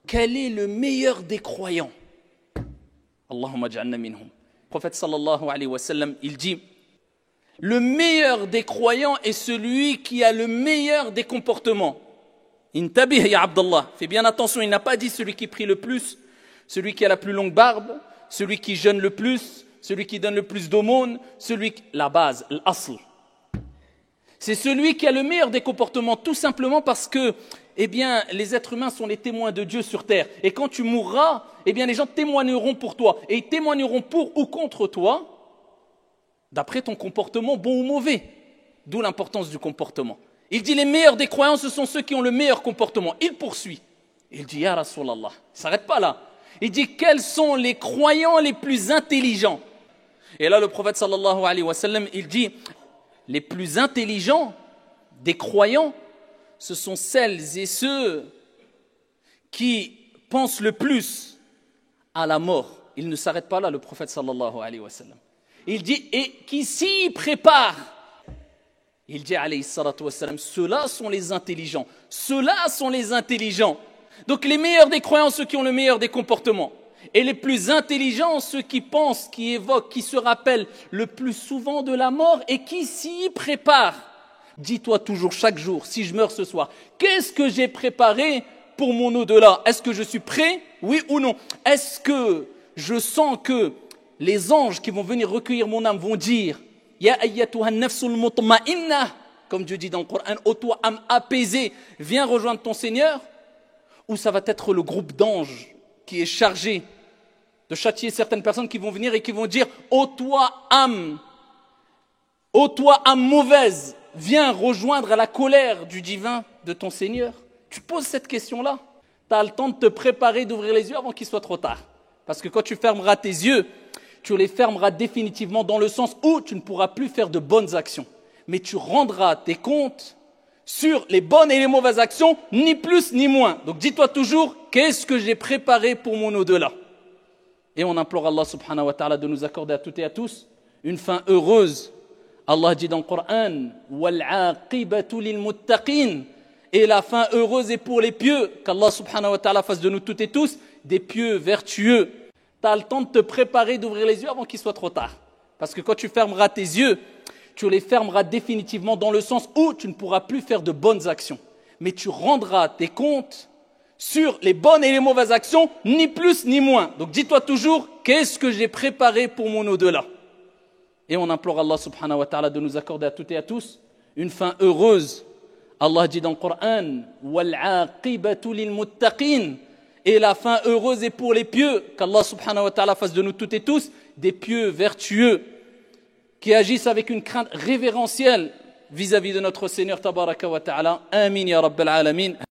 Quel est le meilleur des croyants? Allahumma ja'alna minhum. Le prophète sallallahu alayhi wa sallam, il dit, le meilleur des croyants est celui qui a le meilleur des comportements. Intabih ya Abdallah, fais bien attention, il n'a pas dit celui qui prie le plus, celui qui a la plus longue barbe, celui qui jeûne le plus, celui qui donne le plus d'aumônes, la base, l'asl. C'est celui qui a le meilleur des comportements, tout simplement parce que, eh bien, les êtres humains sont les témoins de Dieu sur terre. Et quand tu mourras, eh bien, les gens témoigneront pour toi. Et ils témoigneront pour ou contre toi, d'après ton comportement, bon ou mauvais. D'où l'importance du comportement. Il dit, les meilleurs des croyants, ce sont ceux qui ont le meilleur comportement. Il poursuit. Il dit, Ya Rasulallah. Il ne s'arrête pas là. Il dit, quels sont les croyants les plus intelligents? Et là, le prophète sallallahu alayhi wa sallam, il dit, les plus intelligents des croyants, ce sont celles et ceux qui pensent le plus à la mort. Il ne s'arrête pas là, le prophète sallallahu alayhi wa sallam. Il dit, et qui s'y préparent. Il dit, alayhi salatu wa sallam, ceux-là sont les intelligents. Ceux-là sont les intelligents. Donc les meilleurs des croyants, ceux qui ont le meilleur des comportements. Et les plus intelligents, ceux qui pensent, qui évoquent, qui se rappellent le plus souvent de la mort et qui s'y préparent. Dis-toi toujours chaque jour, si je meurs ce soir, qu'est-ce que j'ai préparé pour mon au-delà? Est-ce que je suis prêt? Oui ou non? Est-ce que je sens que les anges qui vont venir recueillir mon âme vont dire Ya ayyatuha nafsul mutma'inna, comme Dieu dit dans le Coran, ô toi âme apaisée, viens rejoindre ton Seigneur? Ou ça va être le groupe d'anges qui est chargé de châtier certaines personnes qui vont venir et qui vont dire ô toi âme mauvaise, viens rejoindre la colère du divin de ton Seigneur? Tu poses cette question-là, tu as le temps de te préparer, d'ouvrir les yeux avant qu'il soit trop tard. Parce que quand tu fermeras tes yeux, tu les fermeras définitivement dans le sens où tu ne pourras plus faire de bonnes actions. Mais tu rendras tes comptes sur les bonnes et les mauvaises actions, ni plus ni moins. Donc dis-toi toujours, qu'est-ce que j'ai préparé pour mon au-delà? Et on implore Allah subhanahu wa ta'ala de nous accorder à toutes et à tous une fin heureuse. Allah dit dans le Coran, وَالْعَاقِبَةُ لِلْمُتَّقِينَ, et la fin heureuse est pour les pieux. Qu'Allah subhanahu wa ta'ala fasse de nous toutes et tous des pieux vertueux. Tu as le temps de te préparer, d'ouvrir les yeux avant qu'il soit trop tard. Parce que quand tu fermeras tes yeux, tu les fermeras définitivement dans le sens où tu ne pourras plus faire de bonnes actions. Mais tu rendras tes comptes sur les bonnes et les mauvaises actions, ni plus ni moins. Donc dis-toi toujours, qu'est-ce que j'ai préparé pour mon au-delà? Et on implore Allah subhanahu wa ta'ala de nous accorder à toutes et à tous une fin heureuse. Allah dit dans le Coran, وَالْعَاقِبَةُ لِلْمُتَّقِينَ, et la fin heureuse est pour les pieux. Qu'Allah subhanahu wa ta'ala fasse de nous toutes et tous des pieux vertueux qui agissent avec une crainte révérentielle vis-à-vis de notre Seigneur tabaraka wa ta'ala. Amin ya rabbal alamin.